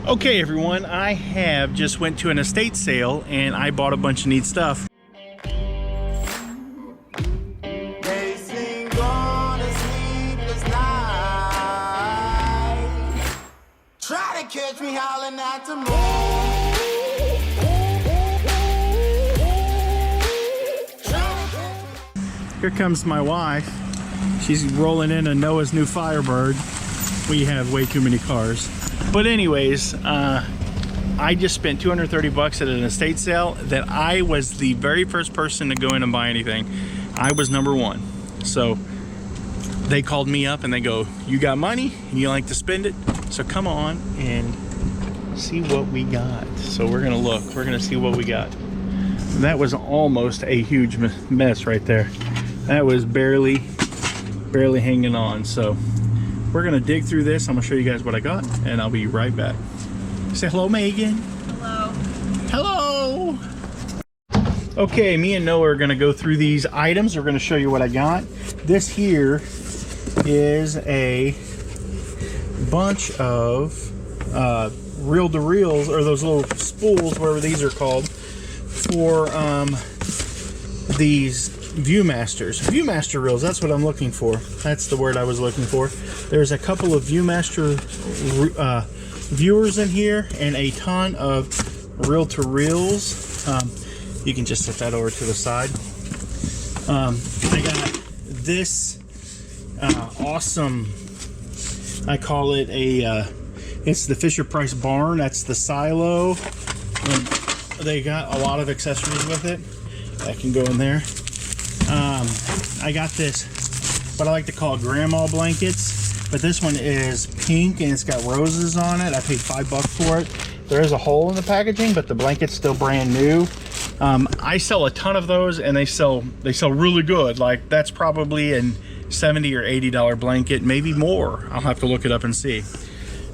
Okay everyone, I have just went to an estate sale and I bought a bunch of neat stuff. Try to catch me howling at the moon. Here comes my wife. She's rolling in a Noah's new Firebird. We have way too many cars. But anyways, I just spent 230 bucks at an estate sale that I was the very first person to go in and buy anything. I was number one. So they called me up and they go, you got money and you like to spend it? So come on and see what we got. So we're gonna look, we're gonna see what we got. That was almost a huge mess right there. That was barely hanging on. So we're gonna dig through this. I'm gonna show you guys what I got and I'll be right back. Say hello, Megan. Hello. Hello. Okay, me and Noah are gonna go through these items. We're gonna show you what I got. This here is a bunch of reel-to-reels, or those little spools, whatever these are called, for these Viewmaster reels. That's what I'm looking for. That's the word I was looking for. There's a couple of Viewmaster viewers in here and a ton of reel-to-reels. You can just set that over to the side. I got this awesome, I call it a it's the Fisher-Price barn. That's the silo, and they got a lot of accessories with it that can go in there. I got this, what I like to call grandma blankets, but this one is pink and it's got roses on it. I paid $5 for it. There is a hole in the packaging, but the blanket's still brand new. I sell a ton of those and they sell really good. Like, that's probably an $70 or $80 blanket, maybe more. I'll have to look it up and see.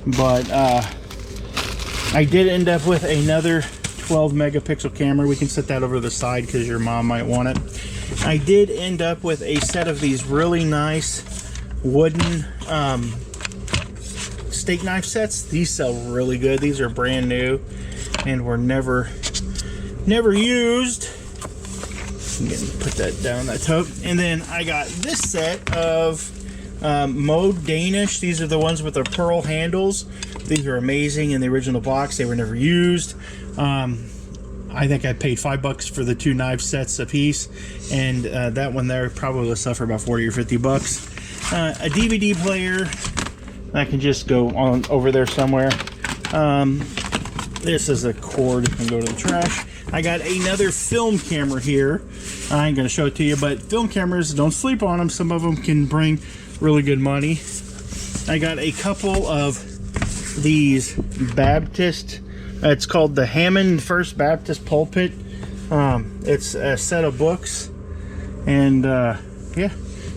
But I did end up with another 12 megapixel camera. We can set that over to the side because your mom might want it. I did end up with a set of these really nice wooden steak knife sets. These sell really good. These are brand new and were never used. Put that down that tote. And then I got this set of mode Danish. These are the ones with the pearl handles. These are amazing in the original box. They were never used. I think I paid $5 for the two knife sets a piece, and that one there probably will sell for about 40 or 50 bucks. A DVD player that can just go on over there somewhere. This is a cord that can go to the trash. I got another film camera here. I ain't gonna show it to you, but film cameras, don't sleep on them. Some of them can bring really good money. I got a couple of these Baptist, it's called the Hammond First Baptist Pulpit. It's a set of books, and yeah,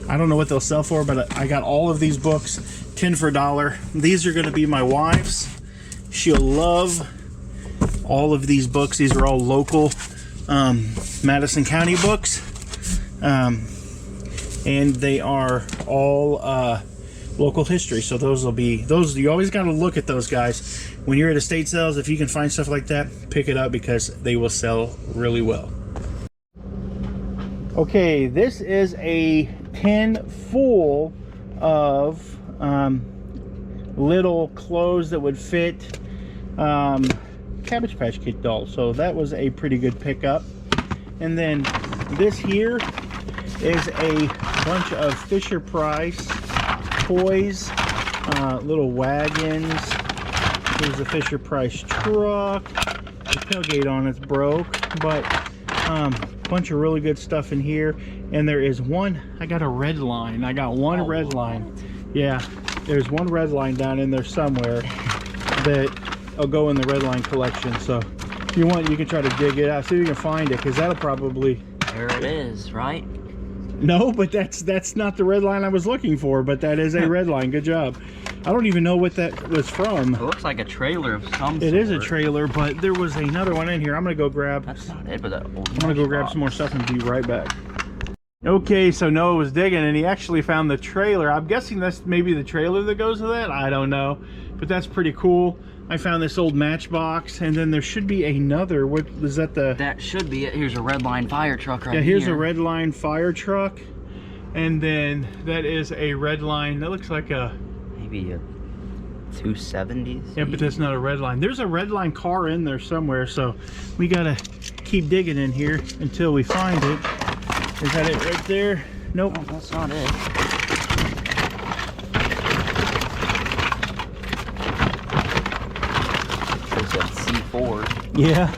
I don't know what they'll sell for, but I got all of these books 10 for $1. These are gonna be my wife's. She'll love all of these books. These are all local Madison County books, and they are all local history. So those will be those. You always got to look at those guys when you're at estate sales. If you can find stuff like that, pick it up because they will sell really well. Okay, this is a tin full of little clothes that would fit Cabbage Patch Kid dolls. So that was a pretty good pickup. And then this here is a bunch of Fisher-Price toys, little wagons. There's a Fisher-Price truck. The tailgate on it's broke, but bunch of really good stuff in here. And there is one, I got a red line. I got one red line. Yeah, there's one red line down in there somewhere that will go in the red line collection. So if you want, you can try to dig it out, see if you can find it, because that'll probably... There it is, right? No, but that's not the red line I was looking for, but that is a red line. Good job. I don't even know what that was from. It looks like a trailer of some sort. It is a trailer, but there was another one in here. I'm gonna go grab... That's not it, but that old I'm gonna go grab some more stuff and be right back. Okay, so Noah was digging and he actually found the trailer. I'm guessing that's maybe the trailer that goes with that. I don't know, but that's pretty cool. I found this old Matchbox, and then there should be another. What is that? That should be it. Here's a red line fire truck right here. Yeah, here's a red line fire truck, and then that is a red line. That looks like a maybe a 270s. Yeah, but that's not a red line. There's a red line car in there somewhere, so we gotta keep digging in here until we find it. Is that it right there? Nope. Oh, that's not it. There's a C4. Yeah.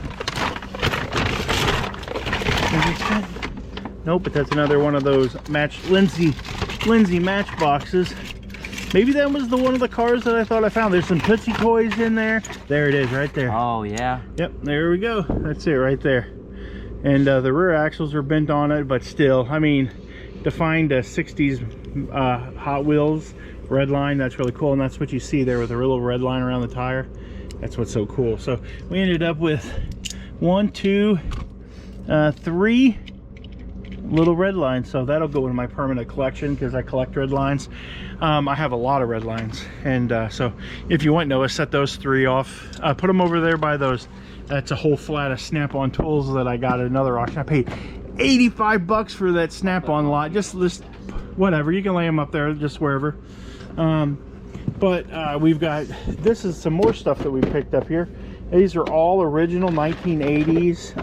Nope, but that's another one of those Lindsay Matchboxes. Maybe that was the one of the cars that I thought I found. There's some Tootsie Toys in there. There it is, right there. Oh, yeah. Yep, there we go. That's it right there. And the rear axles are bent on it, but still, I mean, to find a 60s Hot Wheels red line, that's really cool. And that's what you see there with a little red line around the tire. That's what's so cool. So we ended up with 1, 2, 3 little red lines, so that'll go in my permanent collection because I collect red lines. I have a lot of red lines, and so if you want, Noah, set those 3 off, put them over there by those. That's a whole flat of Snap-on tools that I got at another auction. I paid 85 bucks for that Snap-on lot. Just whatever, you can lay them up there just wherever. But we've got, this is some more stuff that we picked up here. These are all original 1980s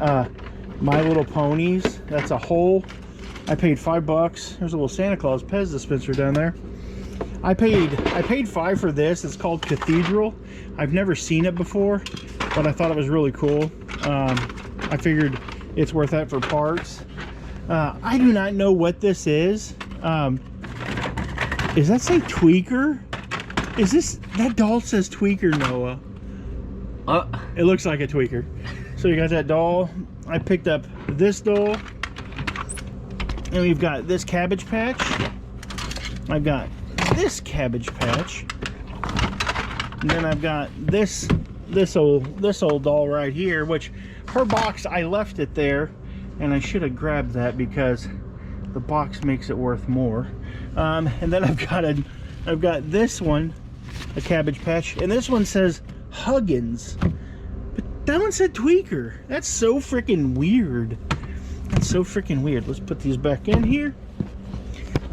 My Little Ponies. That's a whole, I paid 5 bucks. There's a little Santa Claus Pez dispenser down there. I paid 5 for this. It's called Cathedral. I've never seen it before, but I thought it was really cool. I figured it's worth that for parts. I do not know what this is. Does that say Tweaker? Is this, that doll says Tweaker, Noah. It looks like a Tweaker. So you got that doll. I picked up this doll. And we've got this Cabbage Patch. I've got this Cabbage Patch. And then I've got this old doll right here, which her box, I left it there, and I should have grabbed that because the box makes it worth more. And then I've got this one, a Cabbage Patch, and this one says Huggins. But that one said Tweaker. That's so freaking weird. That's so freaking weird. Let's put these back in here.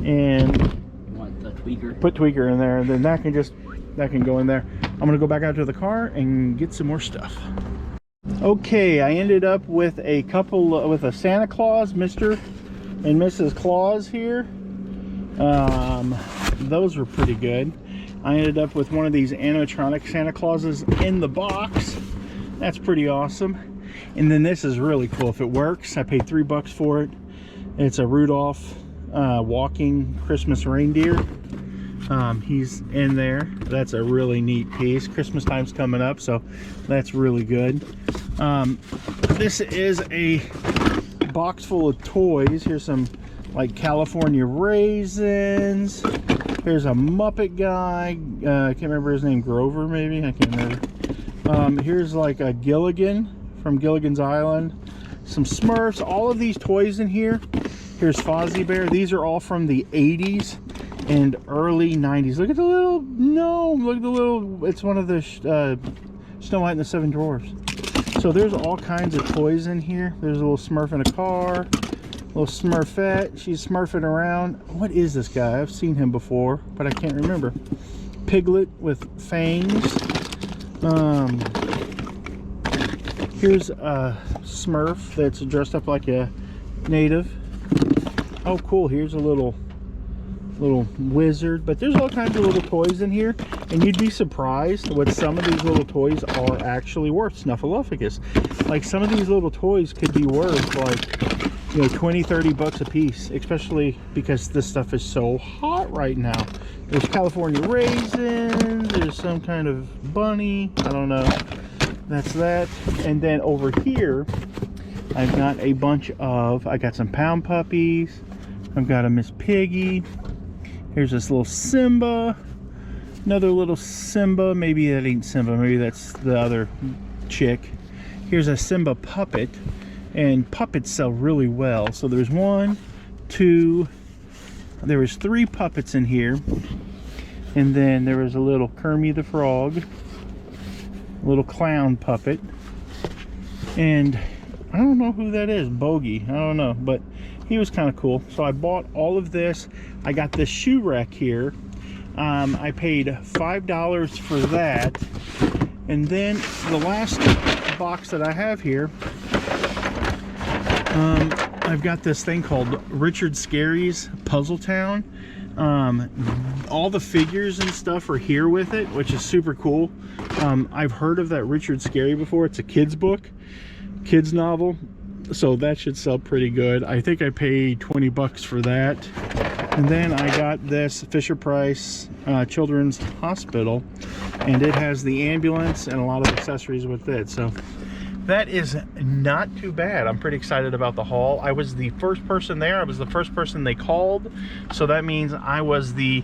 And You want the Tweaker? Put Tweaker in there, and then that can go in there. I'm gonna go back out to the car and get some more stuff. Okay, I ended up with a couple with a Santa Claus, Mr. and Mrs. Claus here. Those were pretty good. I ended up with one of these animatronic Santa Clauses in the box. That's pretty awesome. And then this is really cool. If it works, I paid 3 bucks for it. It's a Rudolph walking Christmas reindeer. He's in there. That's a really neat piece. Christmas time's coming up, so that's really good. This is a box full of toys. Here's some like California raisins. Here's a Muppet guy. I can't remember his name. Grover, maybe? I can't remember. Here's like a Gilligan from Gilligan's Island. Some Smurfs. All of these toys in here. Here's Fozzie Bear. These are all from the 80s and early 90s. Look at the little gnome. Look at the little, it's one of the Snow White and the Seven Dwarfs. So there's all kinds of toys in here. There's a little Smurf in a car. Little Smurfette. She's smurfing around. What is this guy? I've seen him before, but I can't remember. Piglet with fangs. Here's a Smurf that's dressed up like a native. Oh, cool. Here's a little wizard. But there's all kinds of little toys in here, and you'd be surprised what some of these little toys are actually worth. Snuffleupagus. Like, some of these little toys could be worth like, you know, 20-30 bucks a piece, especially because this stuff is so hot right now. There's California raisins. There's some kind of bunny. I don't know. That's that. And then over here, I've got a bunch of, I got some Pound Puppies. I've got a Miss Piggy. Here's this little Simba. Another little Simba. Maybe that ain't Simba. Maybe that's the other chick. Here's a Simba puppet. And puppets sell really well. So there's 1, 2, there was 3 puppets in here. And then there was a little Kermit the Frog. little clown puppet. And I don't know who that is, Bogey, I don't know, but he was kind of cool. So I bought all of this. I got this shoe rack here. I paid $5 for that. And then the last box that I have here, I've got this thing called Richard Scarry's Puzzle Town. All the figures and stuff are here with it, which is super cool. I've heard of that Richard Scarry before. It's a kid's book, kid's novel, so that should sell pretty good. I think I paid 20 bucks for that. And then I got this Fisher Price Children's Hospital, and it has the ambulance and a lot of accessories with it. So that is not too bad. I'm pretty excited about the haul. I was the first person there. I was the first person they called. So that means I was the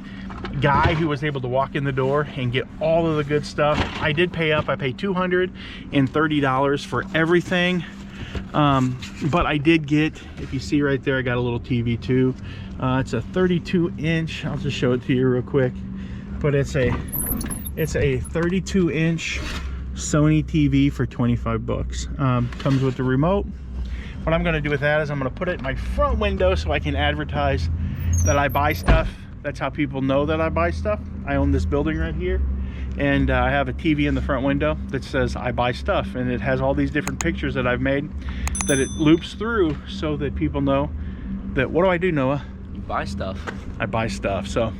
guy who was able to walk in the door and get all of the good stuff. I did pay up. I paid $230 for everything. But I did get, if you see right there, I got a little TV too. It's a 32-inch. I'll just show it to you real quick. But it's a 32-inch Sony TV for 25 bucks. Comes with the remote. What I'm going to do with that is I'm going to put it in my front window so I can advertise that I buy stuff. That's how people know that I buy stuff. I own this building right here, and I have a TV in the front window that says I buy stuff, and it has all these different pictures that I've made that it loops through so that people know that, what do I do, Noah? You buy stuff. I buy stuff. So